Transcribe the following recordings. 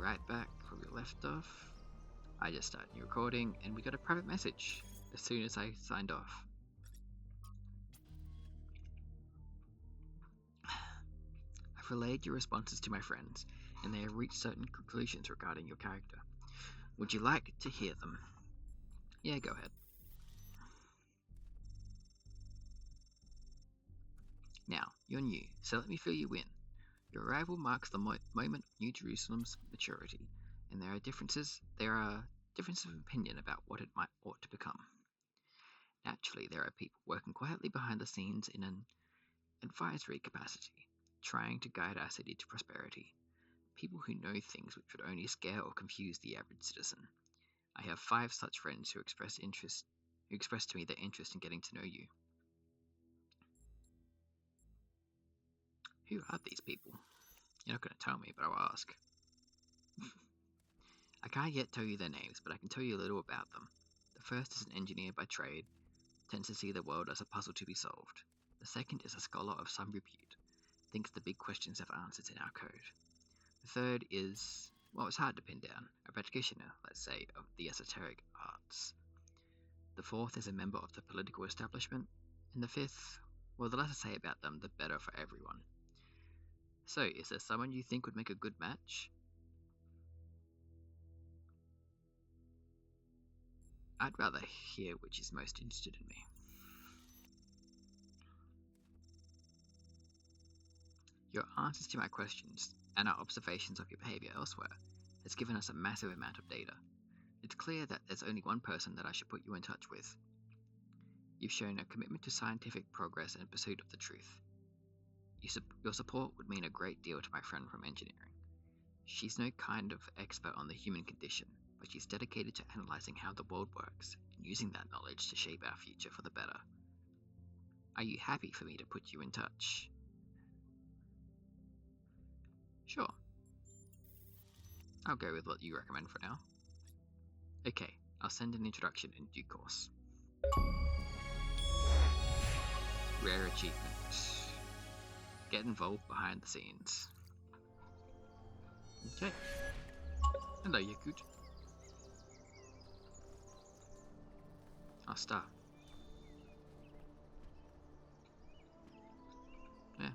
right back where we left off. I just started new recording and we got a private message as soon as I signed off. I've relayed your responses to my friends and they have reached certain conclusions regarding your character. Would you like to hear them? Yeah, go ahead. Now, you're new, so let me fill you in. Your arrival marks the moment of New Jerusalem's maturity, and there are differences of opinion about what it ought to become. Naturally, there are people working quietly behind the scenes in an advisory capacity, trying to guide our city to prosperity. People who know things which would only scare or confuse the average citizen. I have 5 such friends who expressed to me their interest in getting to know you. Who are these people? You're not going to tell me, but I'll ask. I can't yet tell you their names, but I can tell you a little about them. The first is an engineer by trade, tends to see the world as a puzzle to be solved. The second is a scholar of some repute, thinks the big questions have answers in our code. The third is, well, it's hard to pin down, a practitioner, let's say, of the esoteric arts. The fourth is a member of the political establishment, and the fifth, well, the less I say about them, the better for everyone. So, is there someone you think would make a good match? I'd rather hear which is most interested in me. Your answers to my questions and our observations of your behavior elsewhere has given us a massive amount of data. It's clear that there's only one person that I should put you in touch with. You've shown a commitment to scientific progress and pursuit of the truth. Your support would mean a great deal to my friend from engineering. She's no kind of expert on the human condition, but she's dedicated to analyzing how the world works and using that knowledge to shape our future for the better. Are you happy for me to put you in touch? Sure. I'll go with what you recommend for now. Okay, I'll send an introduction in due course. Rare achievement. Get involved behind the scenes. Okay. Hello, Yakut. I'll start. Yeah.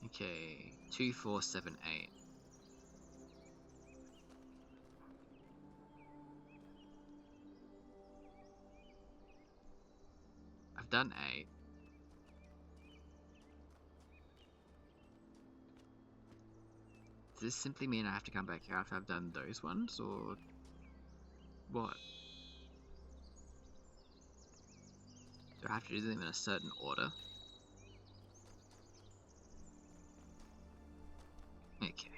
Okay, 2478. I've done 8. Does this simply mean I have to come back here after I've done those ones, or what? Do I have to do them in a certain order? Okay.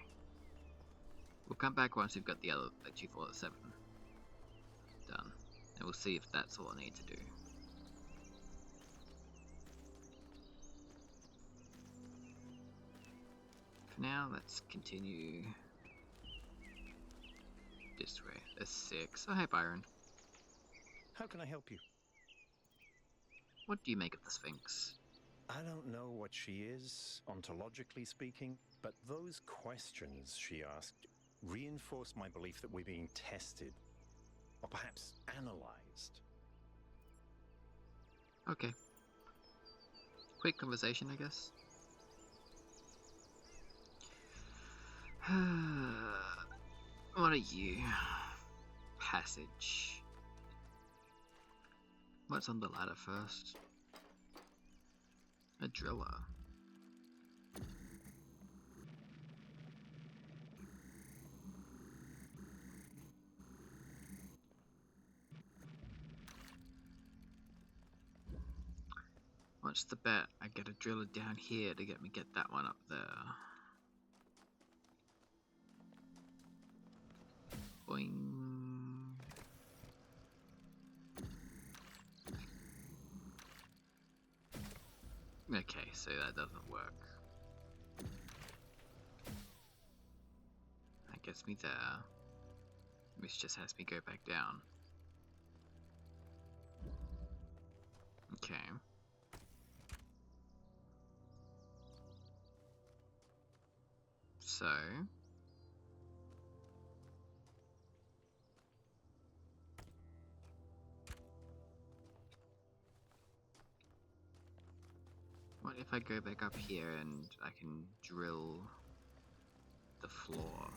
We'll come back once we've got the other 247 done, and we'll see if that's all I need to do. For now, let's continue this way. There's 6. Oh, hey, Byron. How can I help you? What do you make of the Sphinx? I don't know what she is, ontologically speaking, but those questions she asked reinforce my belief that we're being tested, or perhaps analyzed. Okay. Quick conversation, I guess. What are you? Passage. What's on the ladder first? A driller. What's the bet? I get a driller down here to get that one up there. Boing. Okay, so that doesn't work. That gets me there. Which just has me go back down. Okay. So... what if I go back up here and I can drill the floor?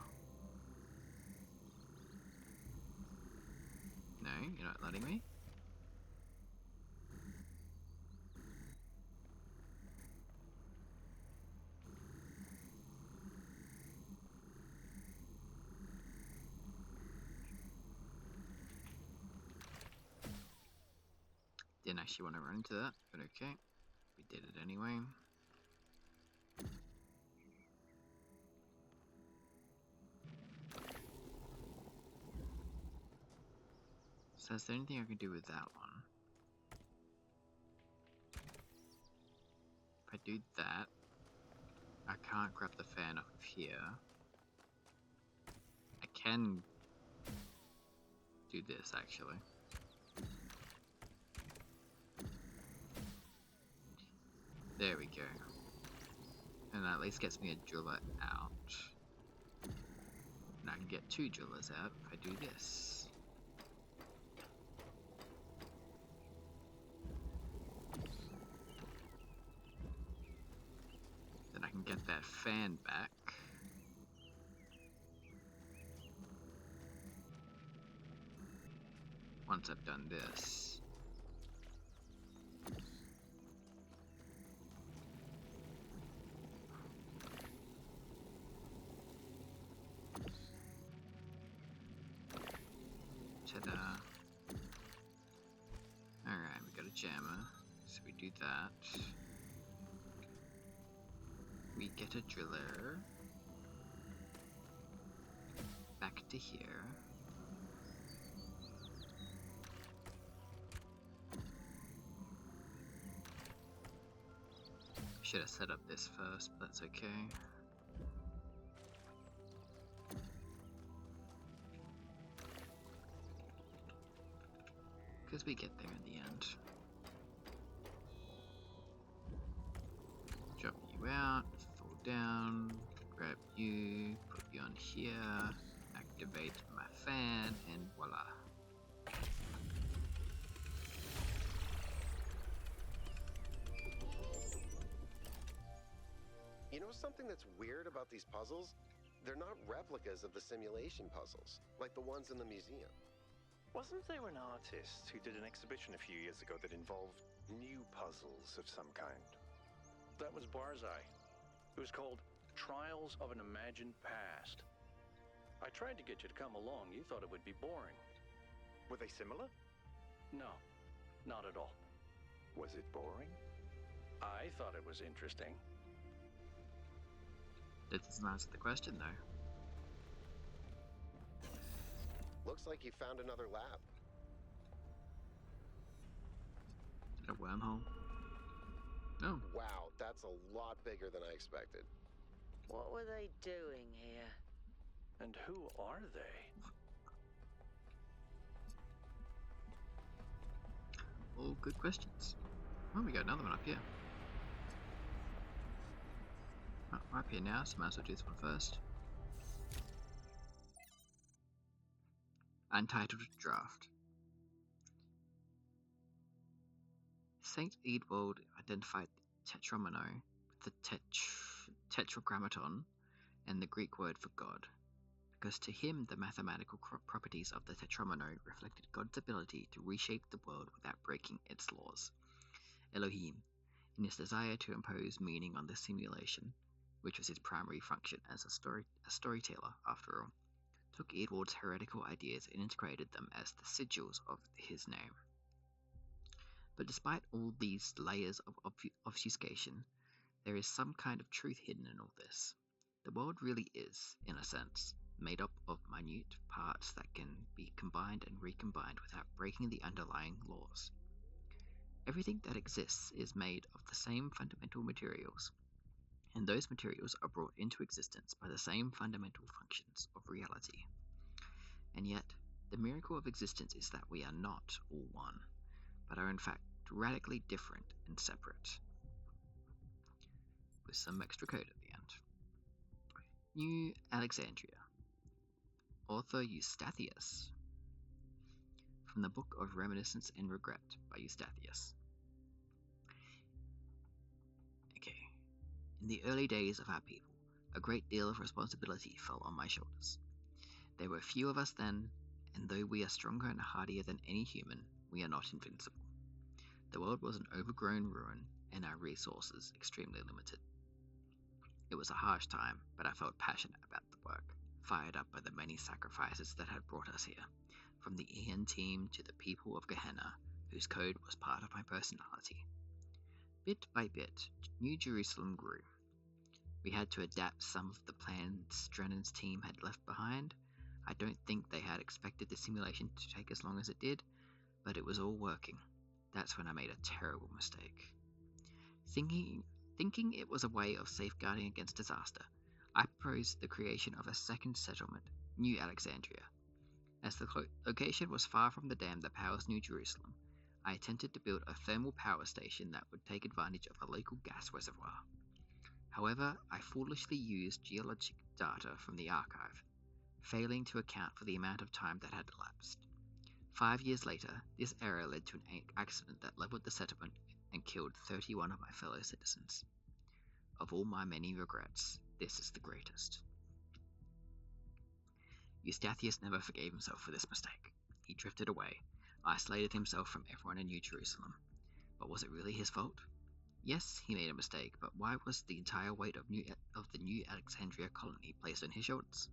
No, you're not letting me? Didn't actually want to run into that, but okay. We did it anyway. So is there anything I can do with that one? If I do that, I can't grab the fan off of here. I can do this actually. There we go. And that at least gets me a driller out. And I can get 2 drillers out if I do this. Then I can get that fan back. Once I've done this. Ta-da. Alright, we got a jammer. So we do that. We get a driller. Back to here. Should have set up this first, but that's okay. Because we get there in the end. Drop you out, fall down, grab you, put you on here, activate my fan, and voila. You know something that's weird about these puzzles? They're not replicas of the simulation puzzles, like the ones in the museum. Wasn't there an artist who did an exhibition a few years ago that involved new puzzles of some kind? That was Barzai. It was called Trials of an Imagined Past. I tried to get you to come along. You thought it would be boring. Were they similar? No, not at all. Was it boring? I thought it was interesting. That doesn't answer the question though. Looks like you found another lab. Is it a wormhole? No. Wow, that's a lot bigger than I expected. What were they doing here? And who are they? All good questions. Oh, we got another one up here. Oh, we're up here now, so might as well do this one first. Untitled Draft. Saint Eadwald identified tetromino with the tetragrammaton and the Greek word for God, because to him the mathematical properties of the tetromino reflected God's ability to reshape the world without breaking its laws. Elohim, in his desire to impose meaning on the simulation, which was his primary function as a storyteller after all, took Eadwald's heretical ideas and integrated them as the sigils of his name. But despite all these layers of obfuscation, there is some kind of truth hidden in all this. The world really is, in a sense, made up of minute parts that can be combined and recombined without breaking the underlying laws. Everything that exists is made of the same fundamental materials, and those materials are brought into existence by the same fundamental functions of reality. And yet, the miracle of existence is that we are not all one, but are in fact radically different and separate. With some extra code at the end. New Alexandria. Author Eustathius. From the Book of Reminiscence and Regret by Eustathius. Okay. In the early days of our people, a great deal of responsibility fell on my shoulders. There were few of us then, and though we are stronger and hardier than any human, we are not invincible. The world was an overgrown ruin, and our resources extremely limited. It was a harsh time, but I felt passionate about the work, fired up by the many sacrifices that had brought us here, from the Ian team to the people of Gehenna, whose code was part of my personality. Bit by bit, New Jerusalem grew. We had to adapt some of the plans Drennan's team had left behind. I don't think they had expected the simulation to take as long as it did, but it was all working. That's when I made a terrible mistake. Thinking it was a way of safeguarding against disaster, I proposed the creation of a second settlement, New Alexandria. As the location was far from the dam that powers New Jerusalem, I attempted to build a thermal power station that would take advantage of a local gas reservoir. However, I foolishly used geologic data from the archive, failing to account for the amount of time that had elapsed. 5 years later, this error led to an accident that leveled the settlement and killed 31 of my fellow citizens. Of all my many regrets, this is the greatest. Eustathius never forgave himself for this mistake. He drifted away, isolated himself from everyone in New Jerusalem. But was it really his fault? Yes, he made a mistake, but why was the entire weight of the New Alexandria colony placed on his shoulders?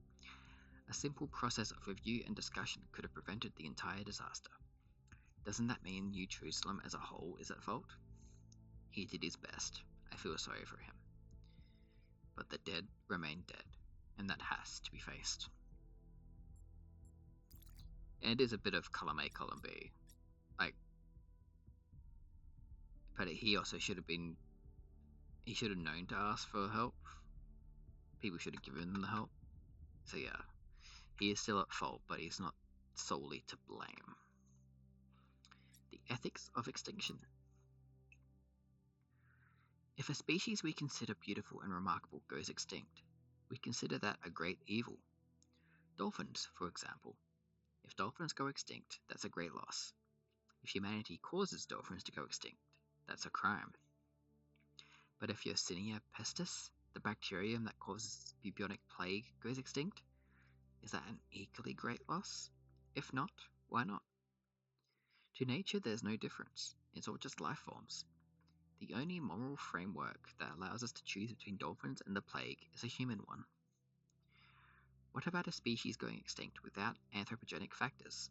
A simple process of review and discussion could have prevented the entire disaster. Doesn't that mean New Jerusalem as a whole is at fault? He did his best. I feel sorry for him. But the dead remain dead, and that has to be faced. And it is a bit of column A, column B. But he also should have known to ask for help. People should have given him the help. So yeah, he is still at fault, but he's not solely to blame. The ethics of extinction. If a species we consider beautiful and remarkable goes extinct, we consider that a great evil. Dolphins, for example. If dolphins go extinct, that's a great loss. If humanity causes dolphins to go extinct, that's a crime. But if Yersinia pestis, the bacterium that causes bubonic plague, goes extinct, is that an equally great loss? If not, why not? To nature, there's no difference. It's all just life forms. The only moral framework that allows us to choose between dolphins and the plague is a human one. What about a species going extinct without anthropogenic factors?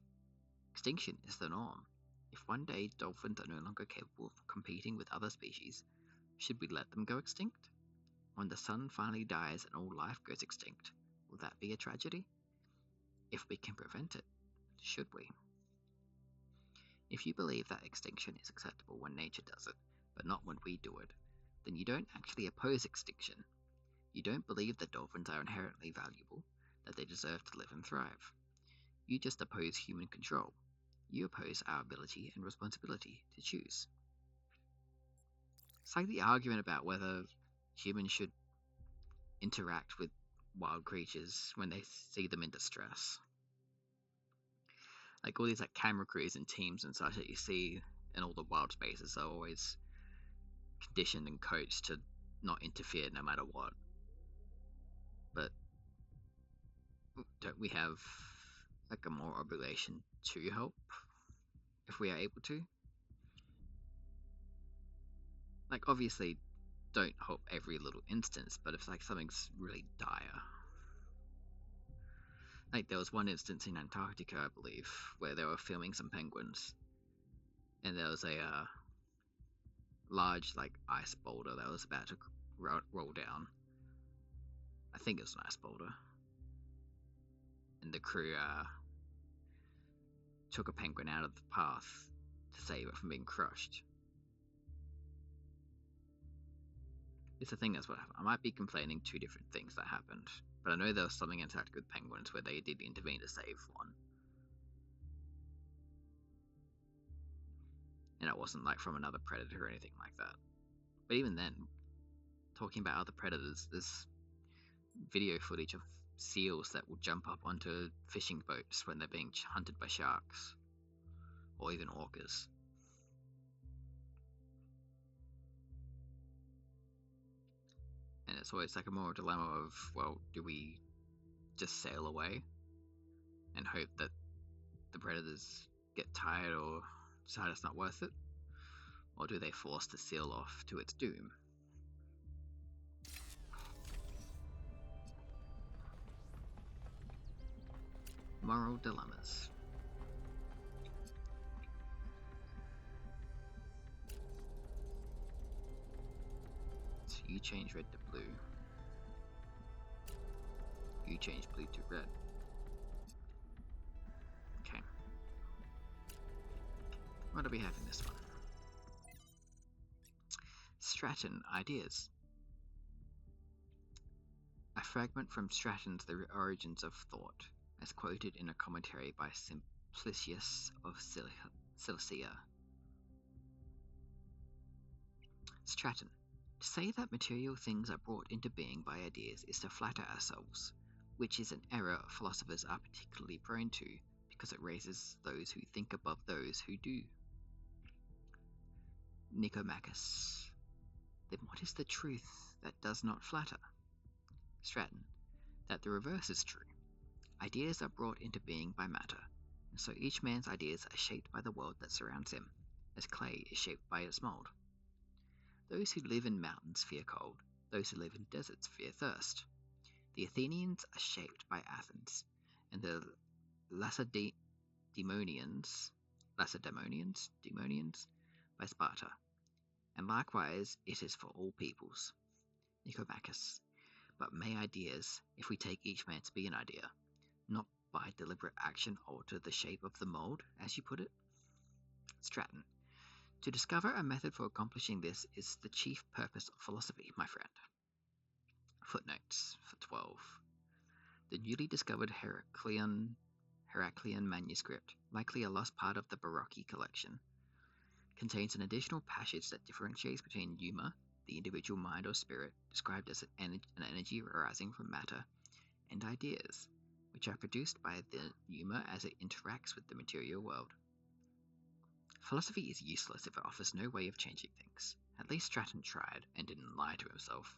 Extinction is the norm. If one day dolphins are no longer capable of competing with other species, should we let them go extinct? When the sun finally dies and all life goes extinct, will that be a tragedy? If we can prevent it, should we? If you believe that extinction is acceptable when nature does it, but not when we do it, then you don't actually oppose extinction. You don't believe that dolphins are inherently valuable, that they deserve to live and thrive. You just oppose human control. You oppose our ability and responsibility to choose. It's like the argument about whether humans should interact with wild creatures when they see them in distress. Like all these camera crews and teams and such that you see in all the wild spaces are always conditioned and coached to not interfere no matter what. But don't we have a moral obligation to help if we are able to? Obviously don't help every little instance, but if something's really dire. There was one instance in Antarctica, I believe, where they were filming some penguins, and there was a large ice boulder that was about to roll down. I think it was an ice boulder, and the crew took a penguin out of the path to save it from being crushed. It's the thing that's what happened. I might be complaining two different things that happened, but I know there was something in Antarctica with penguins where they did intervene to save one. And it wasn't from another predator or anything like that. But even then, talking about other predators, there's video footage of seals that will jump up onto fishing boats when they're being hunted by sharks, or even orcas. And it's always like a moral dilemma of, well, do we just sail away and hope that the predators get tired or decide it's not worth it? Or do they force the seal off to its doom? Moral dilemmas. So you change red to blue. You change blue to red. Okay. What do we have in this one? Stratton ideas. A fragment from Stratton's The Origins of Thought, as quoted in a commentary by Simplicius of Cilicia. Stratton. To say that material things are brought into being by ideas is to flatter ourselves, which is an error philosophers are particularly prone to, because it raises those who think above those who do. Nicomachus. Then what is the truth that does not flatter? Stratton. That the reverse is true. Ideas are brought into being by matter, and so each man's ideas are shaped by the world that surrounds him, as clay is shaped by its mold. Those who live in mountains fear cold, those who live in deserts fear thirst. The Athenians are shaped by Athens, and the Lacedaemonians by Sparta, and likewise it is for all peoples. Nicomachus. But may ideas, if we take each man to be an idea, not by deliberate action alter the shape of the mold, as you put it? Stratton. To discover a method for accomplishing this is the chief purpose of philosophy, my friend. Footnotes for 12. The newly discovered Heraclean manuscript, likely a lost part of the Baroque collection, contains an additional passage that differentiates between pneuma, the individual mind or spirit, described as an energy arising from matter, and ideas, which are produced by the pneuma as it interacts with the material world. Philosophy is useless if it offers no way of changing things. At least Stratton tried, and didn't lie to himself.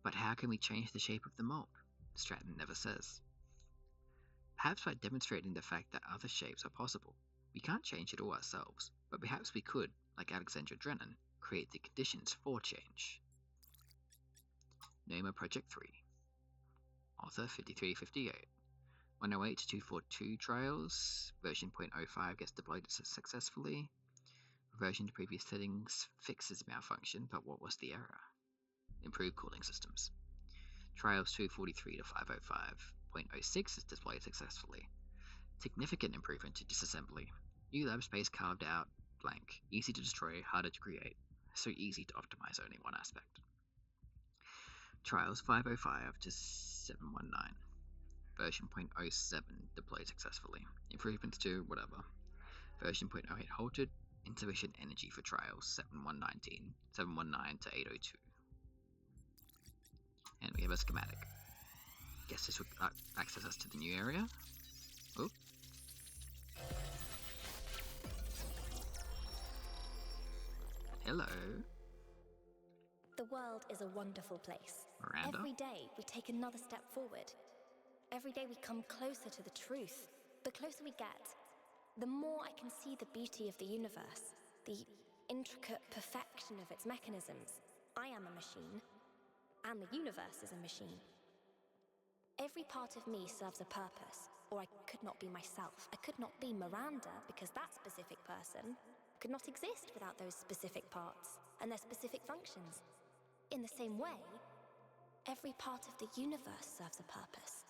But how can we change the shape of the mold? Stratton never says. Perhaps by demonstrating the fact that other shapes are possible. We can't change it all ourselves, but perhaps we could, like Alexandra Drennan, create the conditions for change. Noma Project 3. Author 5358. 108 to 242 trials. Version 0.05 gets deployed successfully. Reversion to previous settings fixes malfunction, but what was the error? Improved cooling systems. Trials 243 to 505. 0.06 is deployed successfully. Significant improvement to disassembly. New lab space carved out, blank. Easy to destroy, harder to create. So easy to optimize only one aspect. Trials 505 to 719. Version 0.07 deployed successfully. Improvements to whatever. Version 0.08 halted. Insufficient energy for trials 719 to 802. And we have a schematic. Guess this would access us to the new area. Oh. Hello. The world is a wonderful place. Miranda. Every day we take another step forward. Every day we come closer to the truth. The closer we get, the more I can see the beauty of the universe, the intricate perfection of its mechanisms. I am a machine, and the universe is a machine. Every part of me serves a purpose, or I could not be myself. I could not be Miranda, because that specific person could not exist without those specific parts and their specific functions. In the same way, every part of the universe serves a purpose.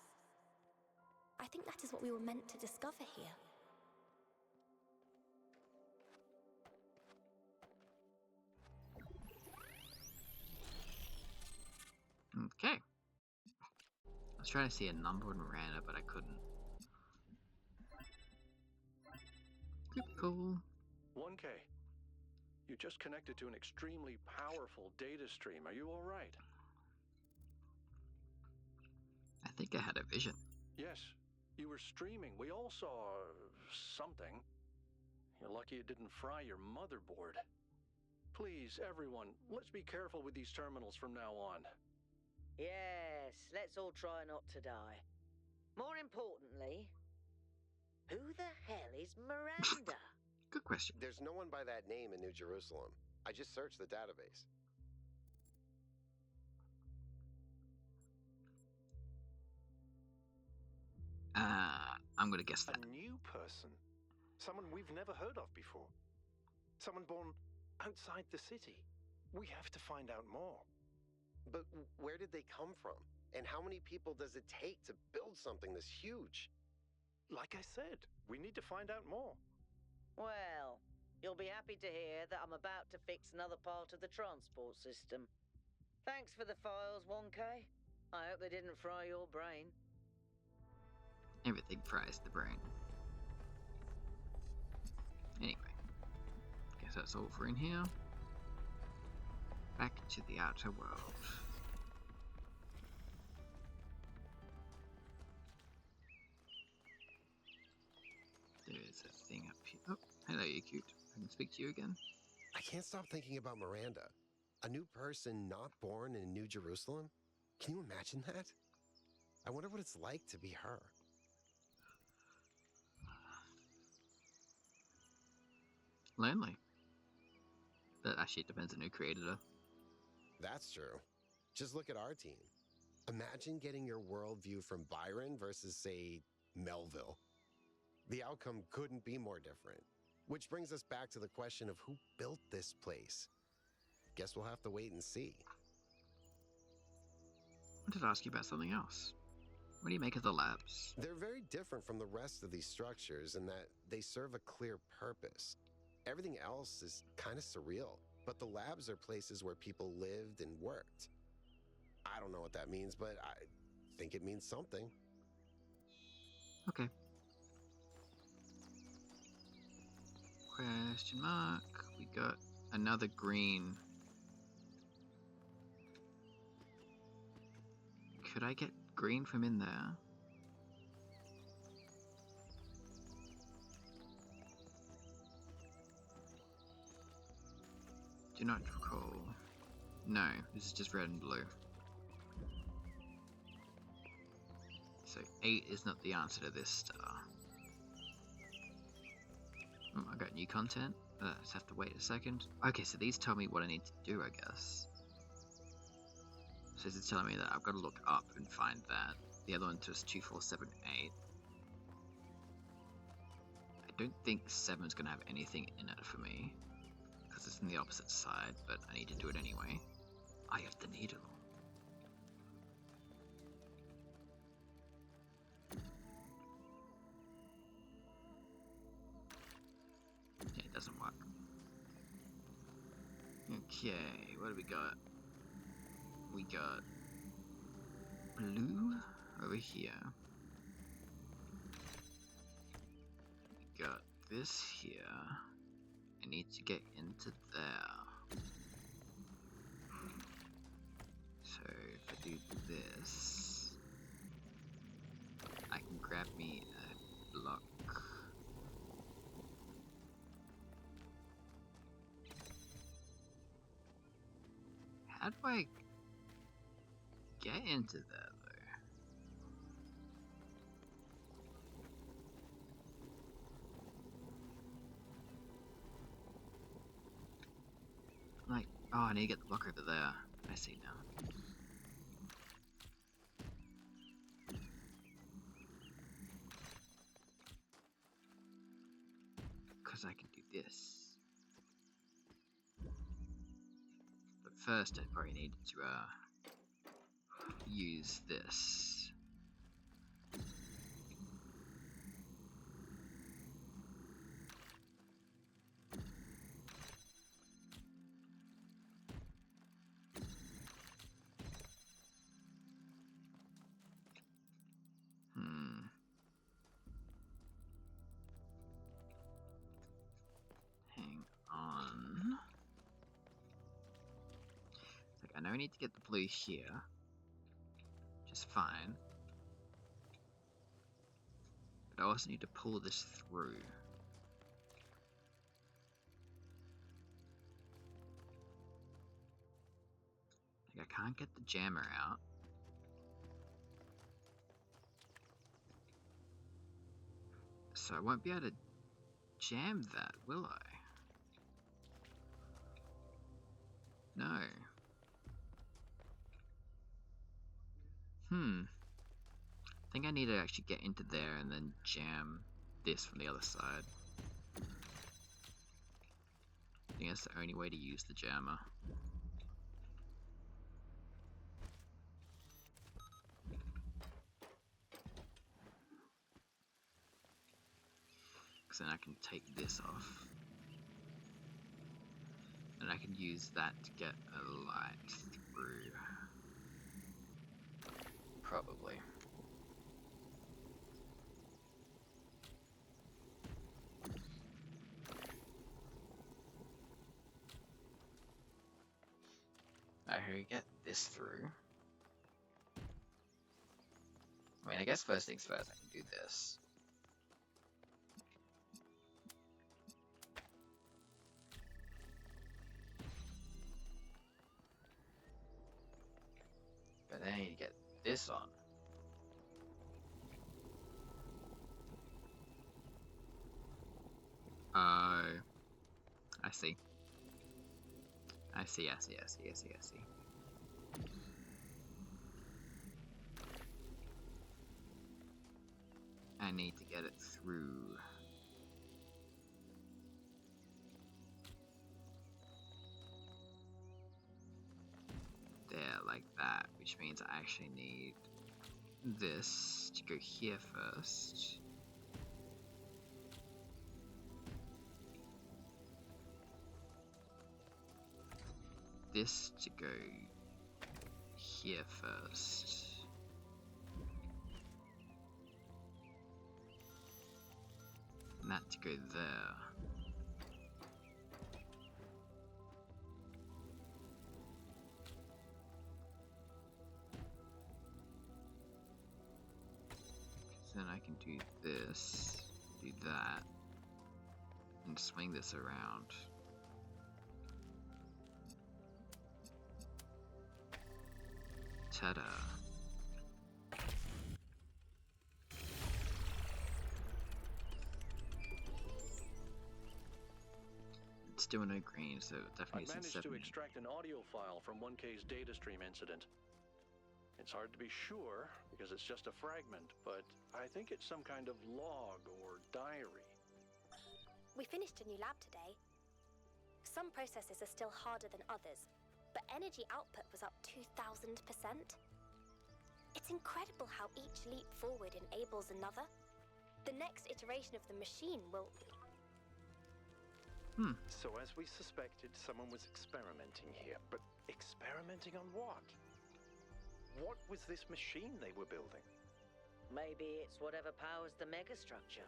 I think that is what we were meant to discover here. Okay. I was trying to see a number in Miranda, but I couldn't. Cool. 1K. You just connected to an extremely powerful data stream. Are you all right? think I had a vision. Yes, you were streaming. We all saw something. You're lucky it didn't fry your motherboard. Please, everyone, let's be careful with these terminals from now on. Yes, let's all try not to die. More importantly, who the hell is Miranda? Good question. There's no one by that name in New Jerusalem. I just searched the database. I'm gonna guess that. A new person. Someone we've never heard of before. Someone born outside the city. We have to find out more. But where did they come from? And how many people does it take to build something this huge? Like I said, we need to find out more. Well, you'll be happy to hear that I'm about to fix another part of the transport system. Thanks for the files, 1K. I hope they didn't fry your brain. Everything fries the brain. Anyway, guess that's all for in here. Back to the outer world. There's a thing up here. Oh, hello, you cute. I can speak to you again. I can't stop thinking about Miranda. A new person not born in New Jerusalem? Can you imagine that? I wonder what it's like to be her. Lonely. But actually, it depends on who created her. That's true. Just look at our team. Imagine getting your worldview from Byron versus, say, Melville. The outcome couldn't be more different. Which brings us back to the question of who built this place. Guess we'll have to wait and see. I wanted to ask you about something else. What do you make of the labs? They're very different from the rest of these structures in that they serve a clear purpose. Everything else is kind of surreal, but the labs are places where people lived and worked. I don't know what that means, but I think it means something. Okay. Question mark. We got another green. Could I get green from in there? Do not recall. No, this is just red and blue. So 8 is not the answer to this star. Oh, I got new content. Just have to wait a second. Okay, so these tell me what I need to do, I guess. So this is telling me that I've got to look up and find that. The other one was 2478. I don't think 7's going to have anything in it for me, because it's on the opposite side, but I need to do it anyway. I have the needle. Yeah, it doesn't work. Okay, what do we got? We got blue over here. We got this here. I need to get into there. So if I do this, I can grab me a block. How do I get into that though? Like, oh, I need to get the block over there. I see now. Because I can do this. But first I probably need to use this. Hang on. Like, I know I need to get the blue here, which is fine. But I also need to pull this through. Like, I can't get the jammer out. So I won't be able to jam that, will I? No. I think I need to actually get into there and then jam this from the other side. I think that's the only way to use the jammer. Because then I can take this off. And I can use that to get a light through. Probably. Alright, here we get this through. I mean, I guess first things first, I can do this. But then I need to get this on. Oh, I see. I see. I need to get it through. There, like that, which means I actually need this to go here first. This to go here first. And that to go there. Then I can do this, do that, and swing this around. Ta-da. It's still no green, so it definitely I isn't managed to 70. extract an audio file from 1K's data stream incident. It's hard to be sure because it's just a fragment, but I think it's some kind of log or diary. We finished a new lab today. Some processes are still harder than others, but energy output was up 2,000%. It's incredible how each leap forward enables another. The next iteration of the machine will... So as we suspected, someone was experimenting here. But experimenting on what? What was this machine they were building? Maybe it's whatever powers the megastructure.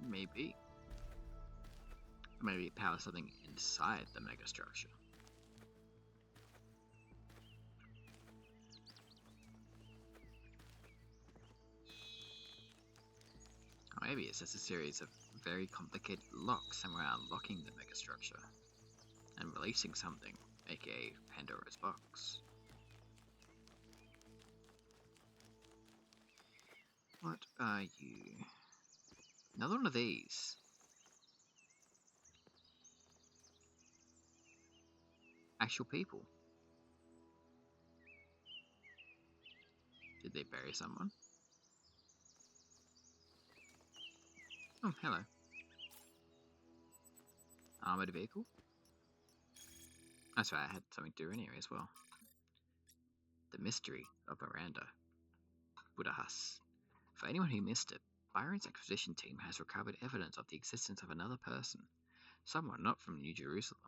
Maybe. Maybe it powers something inside the megastructure. Or maybe it's just a series of very complicated locks and we're unlocking the megastructure and releasing something, aka Pandora's box. What are you? Another one of these. Actual people. Did they bury someone? Oh, hello. Armored vehicle? That's right, I had something to do anyway as well. The mystery of Miranda. Budahas. For anyone who missed it, Byron's acquisition team has recovered evidence of the existence of another person. Someone not from New Jerusalem.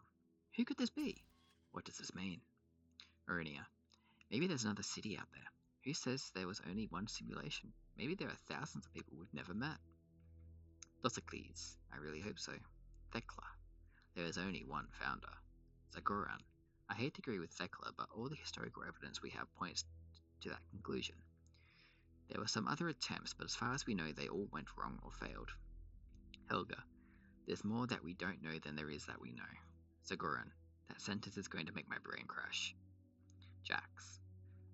Who could this be? What does this mean? Marinia. Maybe there's another city out there. Who says there was only one simulation? Maybe there are thousands of people we've never met. Dossicles. I really hope so. Thekla. There is only one founder. Zagoran. I hate to agree with Thekla, but all the historical evidence we have points to that conclusion. There were some other attempts, but as far as we know, they all went wrong or failed. Helga, there's more that we don't know than there is that we know. Zagoran, that sentence is going to make my brain crash. Jax,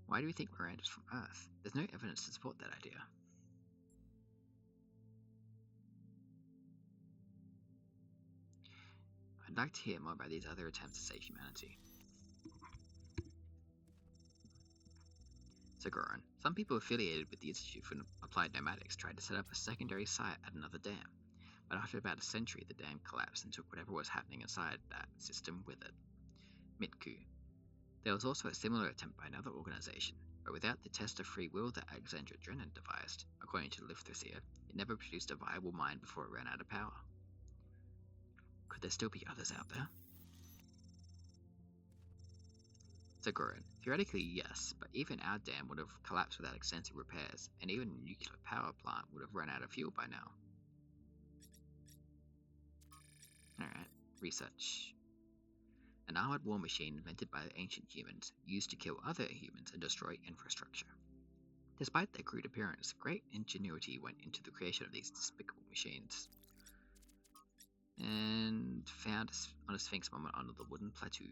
why do we think Miranda's from Earth? There's no evidence to support that idea. I'd like to hear more about these other attempts to save humanity. Zagoran, some people affiliated with the Institute for Applied Nomadics tried to set up a secondary site at another dam, but after about a century the dam collapsed and took whatever was happening inside that system with it. Mitku. There was also a similar attempt by another organization, but without the test of free will that Alexandra Drennan devised, according to Lithrathir, it never produced a viable mind before it ran out of power. Could there still be others out there? Zagoran, theoretically yes, but even our dam would have collapsed without extensive repairs, and even a nuclear power plant would have run out of fuel by now. Alright, research. An armored war machine invented by the ancient humans, used to kill other humans and destroy infrastructure. Despite their crude appearance, great ingenuity went into the creation of these despicable machines. And found on a Sphinx moment on the wooden plateau.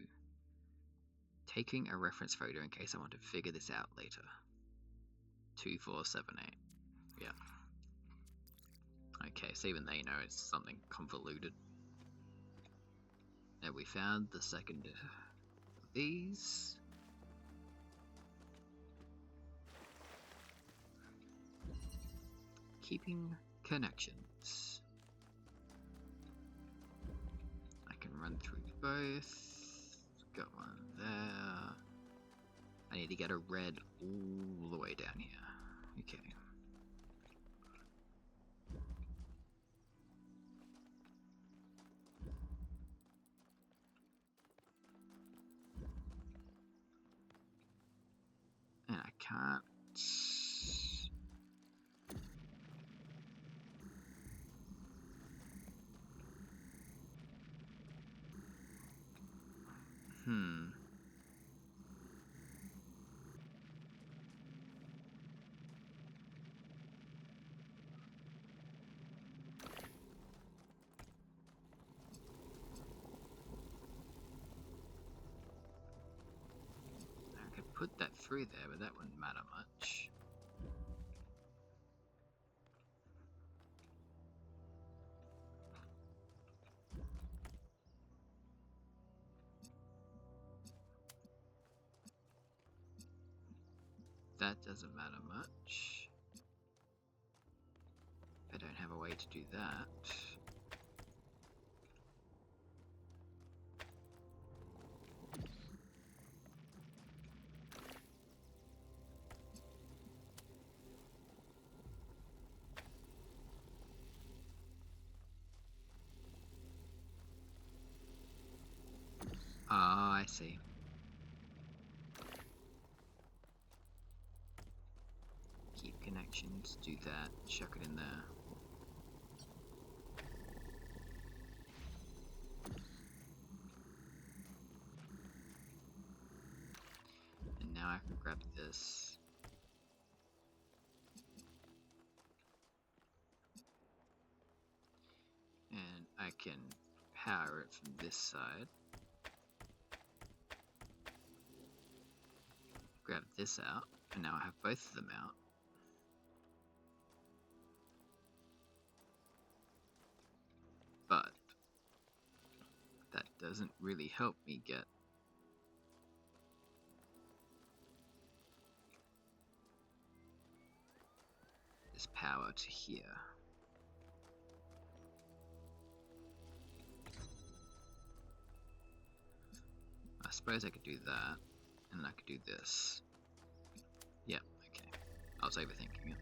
Taking a reference photo in case I want to figure this out later. 2478. Yeah. Okay, so even they know it's something convoluted. Now we found the second of these. Keeping connections. I can run through both. Got one there. I need to get a red all the way down here. Okay. And I can't. I could put that through there, but that wouldn't matter much. That doesn't matter much. I don't have a way to do that. Ah, I see. Keep connections, do that, chuck it in there. And now I can grab this. And I can power it from this side. Grab this out, and now I have both of them out. But that doesn't really help me get this power to here. I suppose I could do that, and I could do this. Yep, okay. I was overthinking it.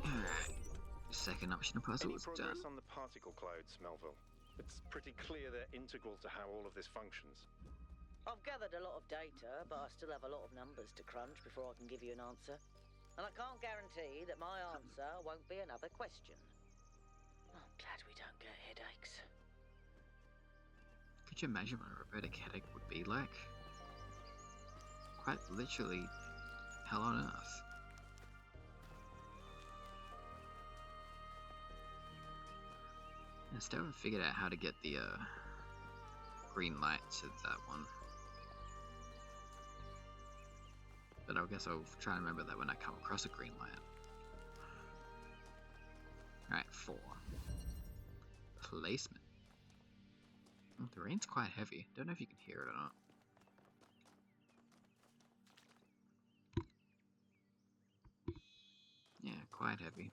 Alright. Second option of puzzle is done. Any progress on the particle clouds, Melville? It's pretty clear they're integral to how all of this functions. I've gathered a lot of data, but I still have a lot of numbers to crunch before I can give you an answer. And I can't guarantee that my answer won't be another question. I'm glad we don't get headaches. Could Could you imagine what a robotic headache would be like? Quite literally, hell on earth. I still haven't figured out how to get the green light to that one. But I guess I'll try and remember that when I come across a green light. Alright, 4. Placement. The rain's quite heavy. Don't know if you can hear it or not. Yeah, quite heavy.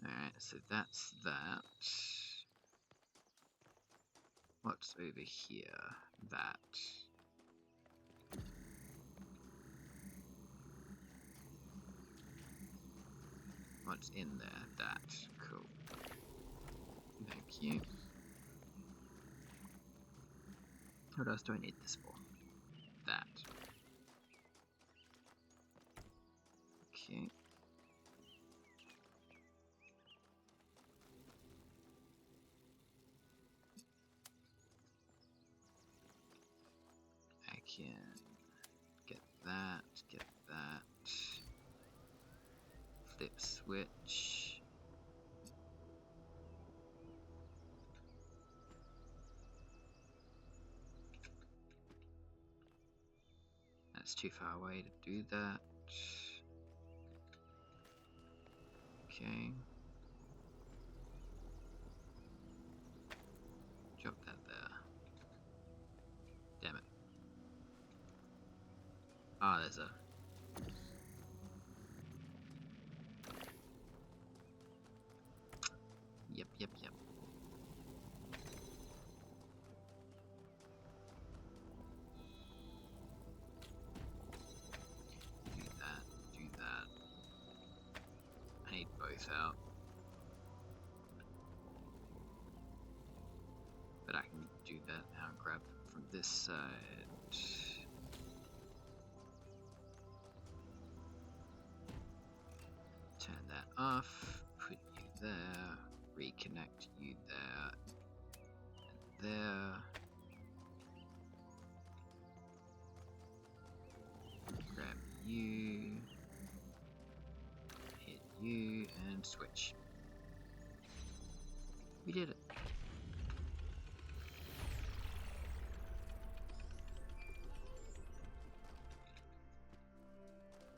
Alright, so that's that. What's over here? That. What's in there? That. Cool. Thank you. What else do I need this for? That. Okay. I can get that, flip switch. That's too far away to do that. Okay. Drop that there. Damn it. Ah, there's a... Yep. Do that. I need both out. But I can do that now and grab from this side. Turn that off, put you there, reconnect you there, and there. Grab you, hit you, and switch. We did it.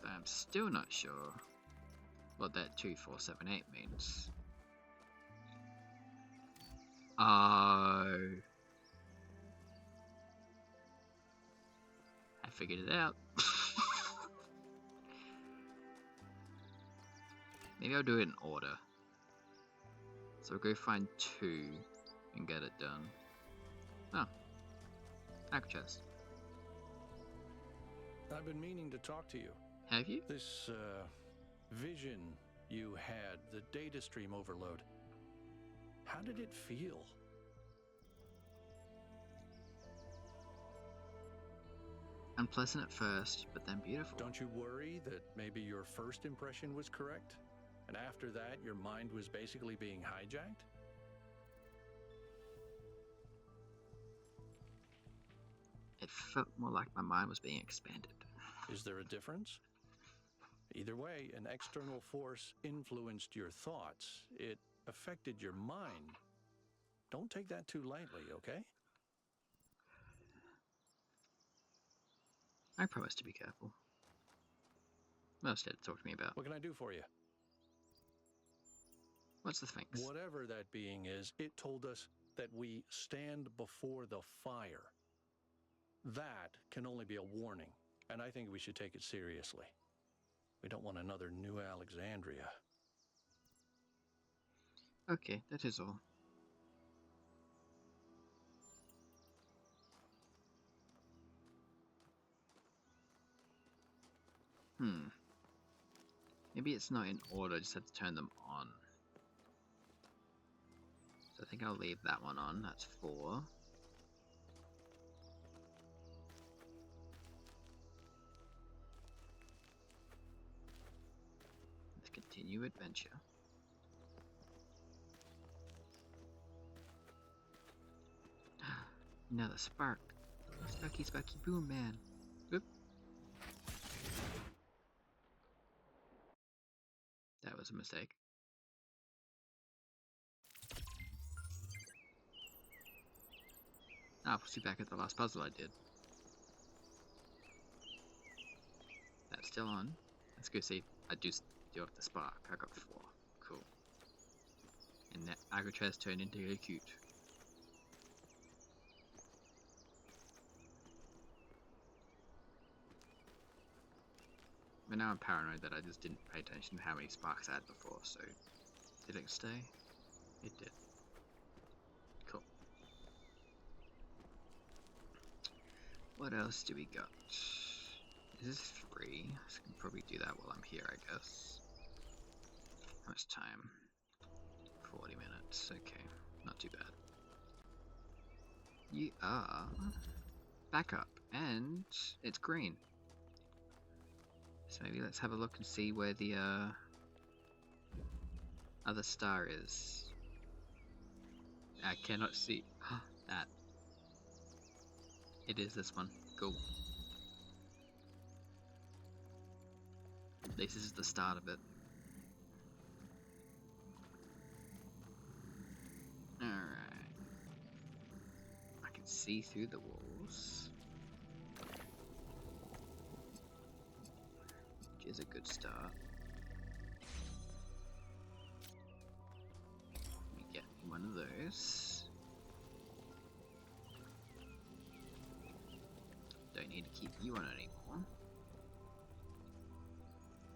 But I'm still not sure what that 2478 means. Oh. I figured it out. Maybe I'll do it in order. So I'll go find 2 and get it done. Oh. Hack chest. I've been meaning to talk to you. Have you? This, vision you had, the data stream overload. How did it feel? Unpleasant at first, but then beautiful. Don't you worry that maybe your first impression was correct? And after that, your mind was basically being hijacked? It felt more like my mind was being expanded. Is there a difference? Either way, an external force influenced your thoughts. It affected your mind. Don't take that too lightly, okay? I promise to be careful. What else did it talk to me about? What can I do for you? What's the Sphinx? Whatever that being is, it told us that we stand before the fire. That can only be a warning, and I think we should take it seriously. We don't want another New Alexandria. Okay, that is all. Maybe it's not in order, I just have to turn them on. So I think I'll leave that one on, that's 4. Let's continue adventure. Another spark. Sparky, sparky, boom, man. Oop. That was a mistake. Ah, we'll see back at the last puzzle I did. That's still on. Let's go see if I do have the spark. I got 4. Cool. And that Agritrez turned into a cute. But now I'm paranoid that I just didn't pay attention to how many sparks I had before, so... Did it stay? It did. Cool. What else do we got? Is this free? So I can probably do that while I'm here, I guess. How much time? 40 minutes. Okay, not too bad. You are back up, and it's green. So maybe let's have a look and see where the other star is. I cannot see that. It is this one. Cool. At least this is the start of it. Alright. I can see through the walls. Which is a good start. Let me get one of those. Don't need to keep you on anymore.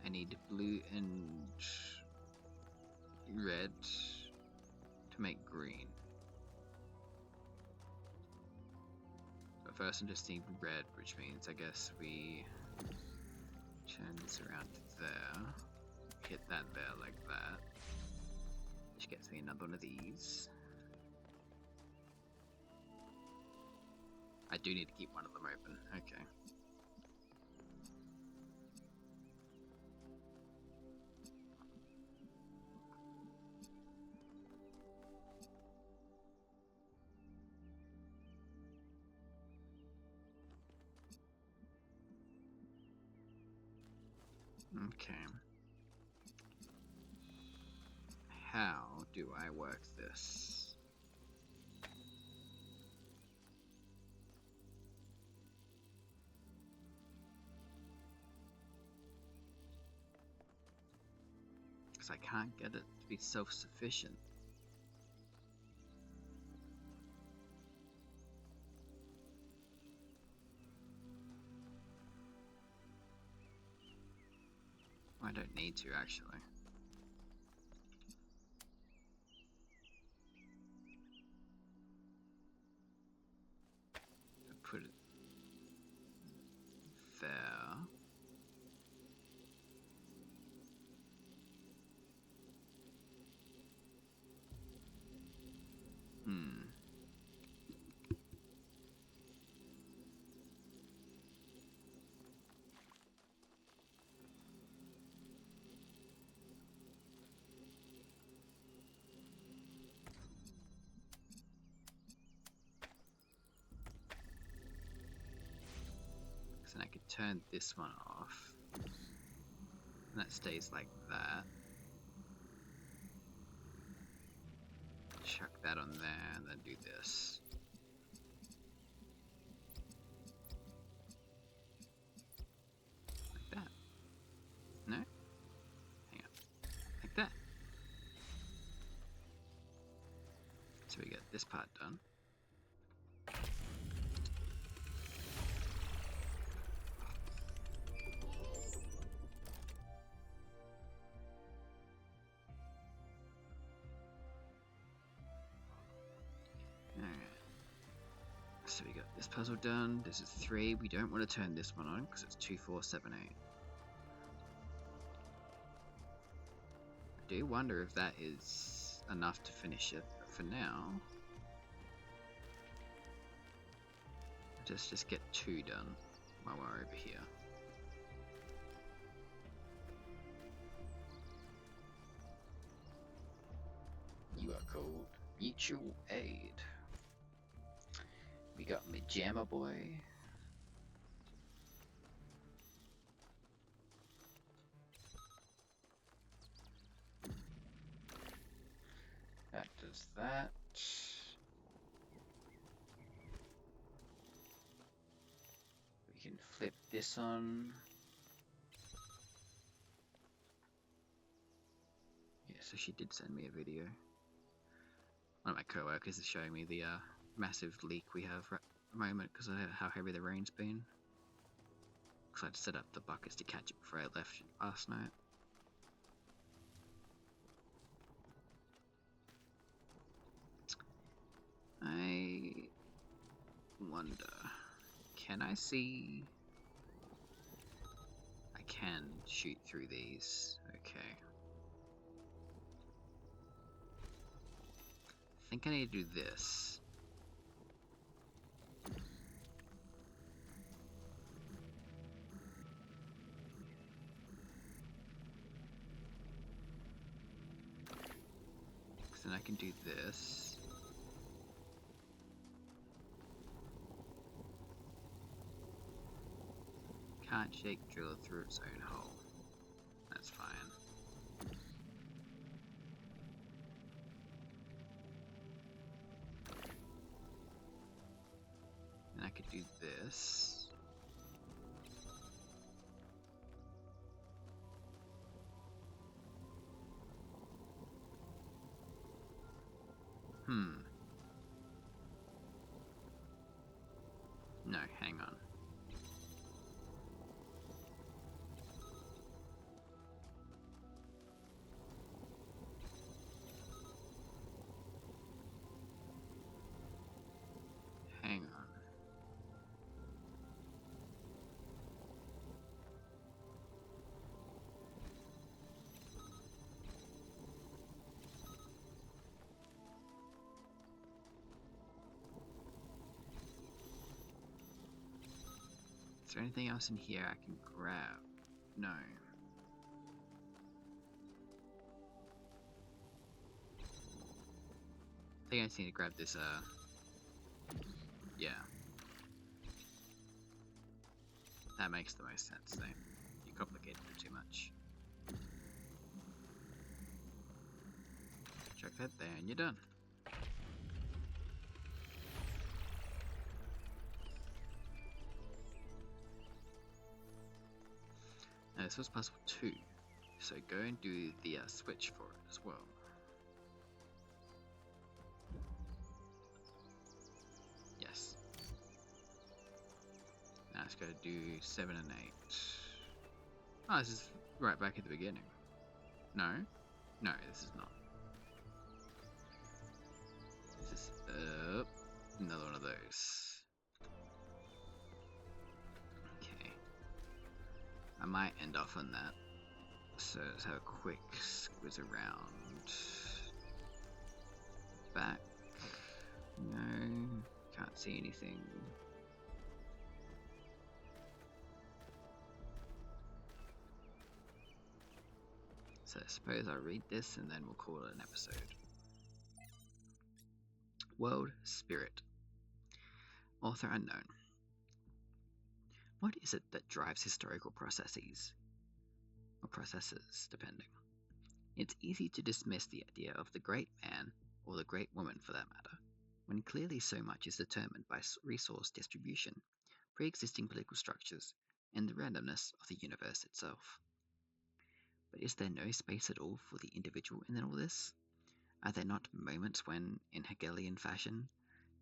I need blue and red to make green. But first I'm just needing red, which means I guess we turn this around to there. Hit that there like that. Which gets me another one of these. I do need to keep one of them open. Okay. Okay. How do I work this? Because I can't get it to be self-sufficient. I don't need to, actually. I put it there. And I could turn this one off, and that stays like that. Chuck that on there, and then do this. Like that. No? Hang on. Like that. So we get this part done. So we got this puzzle done. This is 3. We don't want to turn this one on because it's 2, 4, 7, 8. I do wonder if that is enough to finish it, but for now, just get 2 done while we're over here. You are called Mutual Aid. We got Majama Boy. That does that. We can flip this on. Yeah, so she did send me a video. One of my co-workers is showing me the massive leak we have at the moment because of how heavy the rain's been. Because I had to set up the buckets to catch it before I left last night. I wonder, can I see? I can shoot through these. Okay. I think I need to do this. Then I can do this. Can't shake drill through its own hole. That's fine. And I could do this. No, hang on. Hang on. Is there anything else in here I can grab? No. I think I just need to grab this, yeah. That makes the most sense, though. You complicated it too much. Check that there, and you're done. Now, this was puzzle 2, so go and do the switch for it as well. Yes. Now let's go do 7 and 8. Oh, this is right back at the beginning. No? No, this is not. This is, another one of those. Okay. I might end off on that. So let's have a quick squiz around. Back. No. Can't see anything. So I suppose I'll read this and then we'll call it an episode. World Spirit. Author unknown. What is it that drives historical processes? Or processes, depending. It's easy to dismiss the idea of the great man, or the great woman for that matter, when clearly so much is determined by resource distribution, pre-existing political structures, and the randomness of the universe itself. But is there no space at all for the individual in all this? Are there not moments when, in Hegelian fashion,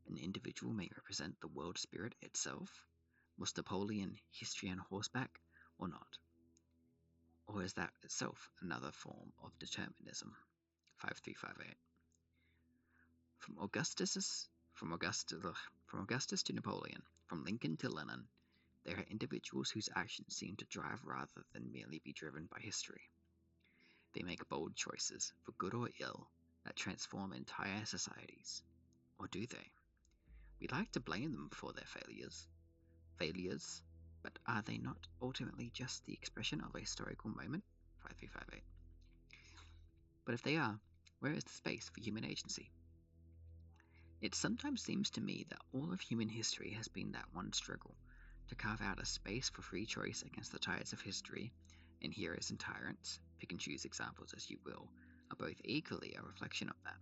an individual may represent the world spirit itself? Was Napoleon history on horseback, or not? Or is that itself another form of determinism? 5358. From Augustus to Napoleon, from Lincoln to Lenin, there are individuals whose actions seem to drive rather than merely be driven by history. They make bold choices, for good or ill, that transform entire societies. Or do they? We like to blame them for their failures, but are they not ultimately just the expression of a historical moment? 5358. But if they are, where is the space for human agency? It sometimes seems to me that all of human history has been that one struggle to carve out a space for free choice against the tides of history, and heroes and tyrants, pick and choose examples as you will, are both equally a reflection of that.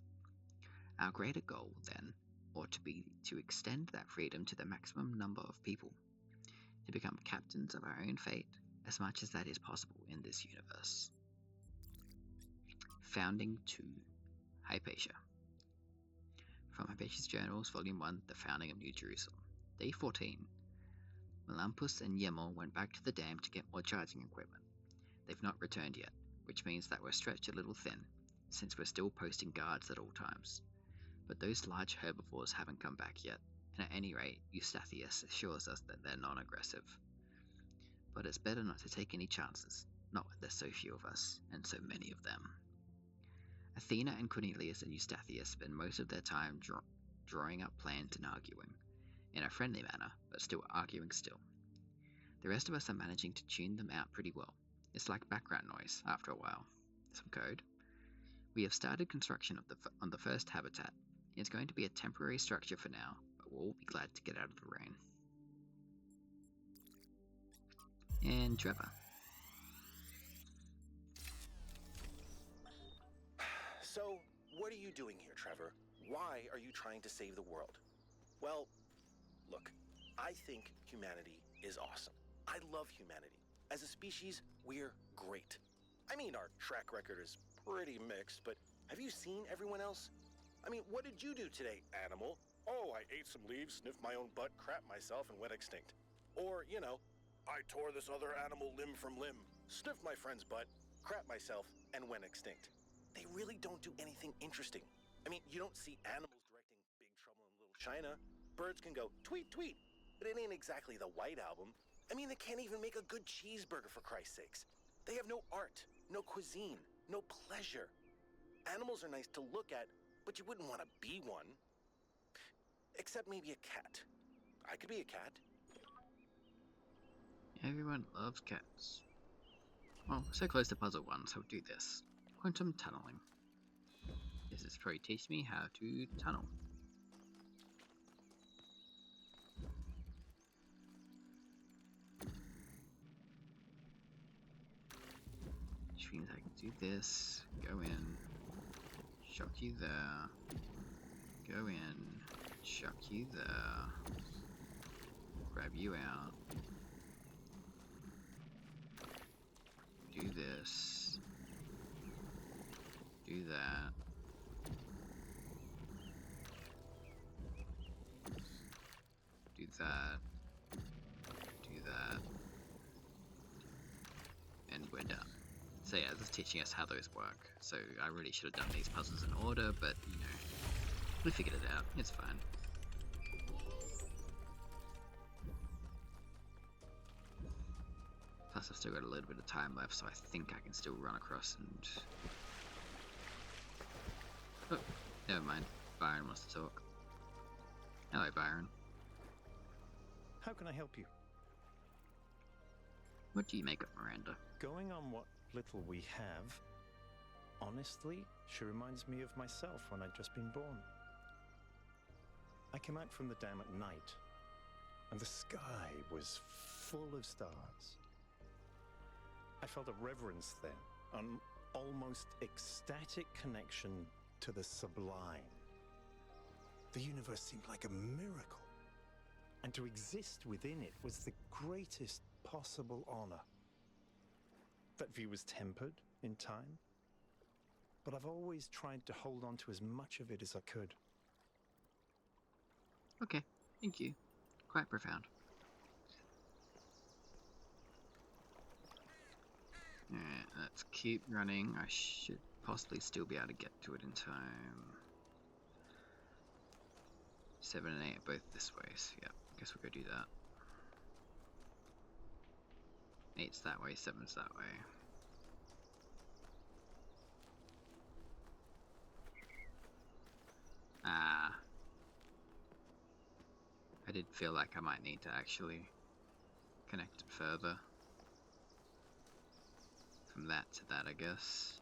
Our greater goal, then, ought to be to extend that freedom to the maximum number of people, to become captains of our own fate as much as that is possible in this universe. Founding 2, Hypatia. From Hypatia's Journals, Volume 1, The Founding of New Jerusalem. Day 14. Melampus and Yemel went back to the dam to get more charging equipment. They've not returned yet, which means that we're stretched a little thin, since we're still posting guards at all times. But those large herbivores haven't come back yet, and at any rate, Eustathius assures us that they're non-aggressive. But it's better not to take any chances, not with there's so few of us, and so many of them. Athena and Cornelius and Eustathius spend most of their time drawing up plans and arguing, in a friendly manner, but still arguing still. The rest of us are managing to tune them out pretty well. It's like background noise, after a while. Some code. We have started construction on the first habitat. It's going to be a temporary structure for now, but we'll all be glad to get out of the rain. And Trevor. So, what are you doing here, Trevor? Why are you trying to save the world? Well, look, I think humanity is awesome. I love humanity. As a species, we're great. I mean, our track record is pretty mixed, but have you seen everyone else? I mean, what did you do today, animal? Oh, I ate some leaves, sniffed my own butt, crapped myself, and went extinct. Or, I tore this other animal limb from limb, sniffed my friend's butt, crapped myself, and went extinct. They really don't do anything interesting. I mean, you don't see animals directing Big Trouble in Little China. Birds can go tweet, tweet, but it ain't exactly the White Album. I mean, they can't even make a good cheeseburger, for Christ's sakes. They have no art, no cuisine, no pleasure. Animals are nice to look at, but you wouldn't want to be one. Except maybe a cat. I could be a cat. Everyone loves cats. Well, so close to puzzle 1, so do this. Quantum tunneling. This is probably teach me how to tunnel. Which means I can do this, go in, shock you there, go in, shock you there, grab you out, do this, do that, do that, do that, and we're done. So yeah, this is teaching us how those work. So I really should have done these puzzles in order, but we figured it out. It's fine. Plus I've still got a little bit of time left, so I think I can still run across and... Oh, never mind. Byron wants to talk. Hello, Byron. How can I help you? What do you make of Miranda? Going on what little we have, honestly, she reminds me of myself when I'd just been born. I came out from the dam at night, and the sky was full of stars. I felt a reverence then, an almost ecstatic connection to the sublime. The universe seemed like a miracle, and to exist within it was the greatest possible honor. That view was tempered in time, but I've always tried to hold on to as much of it as I could. Okay, thank you. Quite profound. Alright, let's keep running. I should possibly still be able to get to it in time. 7 and 8 are both this way, so yeah, I guess we'll go do that. 8's that way, 7's that way. Ah. I did feel like I might need to actually connect it further. From that to that, I guess.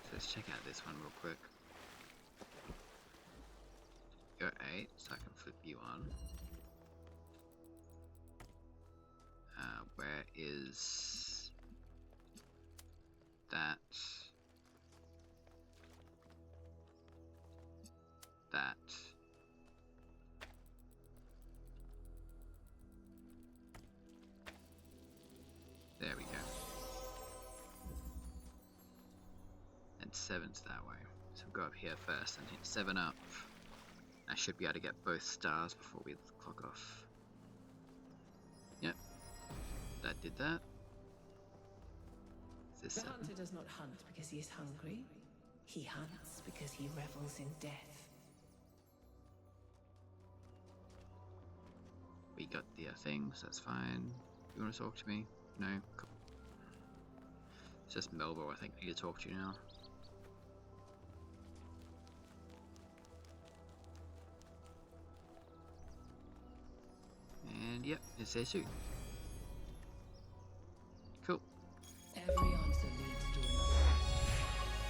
So let's check out this one real quick. so I can flip you on. Where is that? That. There we go. And 7's that way. So we'll go up here first and hit 7 up. I should be able to get both stars before we clock off. Yep. That did that. Is this The 7? hunter does not hunt because he is hungry. He hunts because he revels in death. We got the things, that's fine. You want to talk to me? No? Cool. It's just Melbo I think I need to talk to you now. And yep, it's there too. Cool. Every answer leads to another question.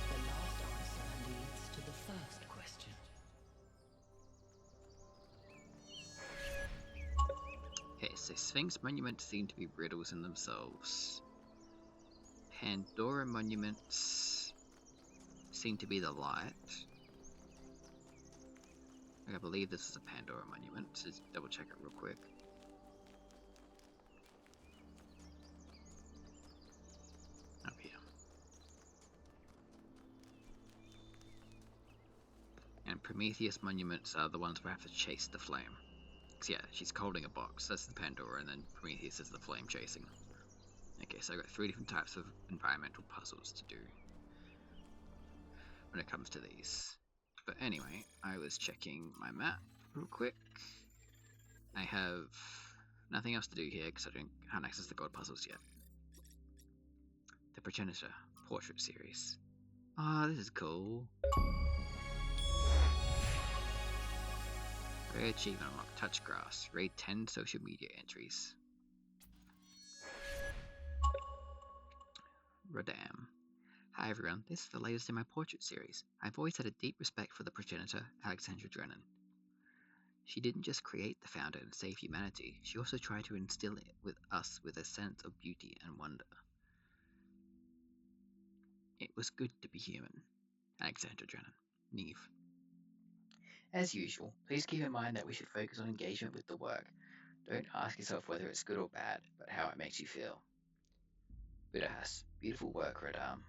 The last answer leads to the first question. Okay, so Sphinx monuments seem to be riddles in themselves. Pandora monuments seem to be the light. I believe this is a Pandora monument, so just double check it real quick. Up here. And Prometheus monuments are the ones where I have to chase the flame. Because yeah, she's holding a box, that's the Pandora, and then Prometheus is the flame chasing. Okay, so I've got 3 different types of environmental puzzles to do when it comes to these. But anyway, I was checking my map real quick. I have nothing else to do here because I can't access the gold puzzles yet. The Progenitor Portrait Series. Ah, this is cool. Rare achievement unlocked. Touch grass. Raid 10 social media entries. Radam. Hi everyone, this is the latest in my portrait series. I've always had a deep respect for the progenitor, Alexandra Drennan. She didn't just create the founder and save humanity, she also tried to instill it with us with a sense of beauty and wonder. It was good to be human. Alexandra Drennan. Neve. As usual, please keep in mind that we should focus on engagement with the work. Don't ask yourself whether it's good or bad, but how it makes you feel. Budahas. Beautiful work, Radam.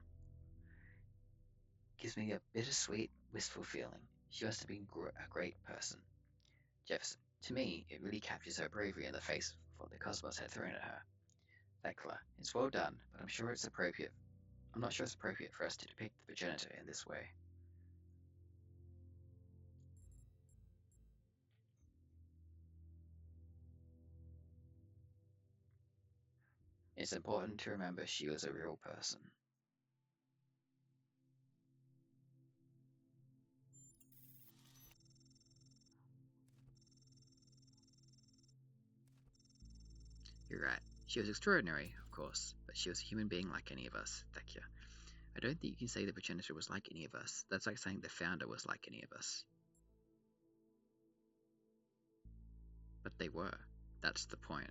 Gives me a bittersweet, wistful feeling. She must have been a great person. Jefferson. To me, it really captures her bravery in the face of what the cosmos had thrown at her. Thecla. It's well done, but I'm not sure it's appropriate for us to depict the progenitor in this way. It's important to remember she was a real person. You're right. She was extraordinary, of course, but she was a human being like any of us, Thecla. I don't think you can say the progenitor was like any of us. That's like saying the founder was like any of us. But they were. That's the point.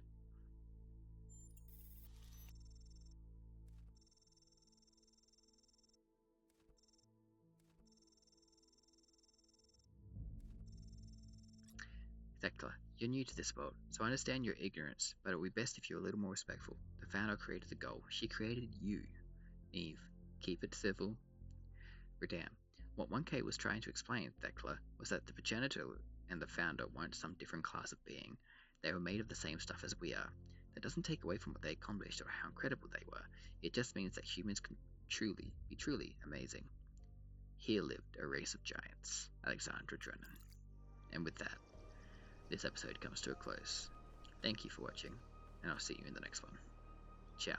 Thecla, you're new to this world, so I understand your ignorance, but it would be best if you were a little more respectful. The founder created the goal. She created you. Eve, keep it civil. Radam, what 1K was trying to explain, Thecla, was that the progenitor and the founder weren't some different class of being. They were made of the same stuff as we are. That doesn't take away from what they accomplished or how incredible they were. It just means that humans can be truly amazing. Here lived a race of giants, Alexandra Drennan. And with that, this episode comes to a close. Thank you for watching, and I'll see you in the next one. Ciao.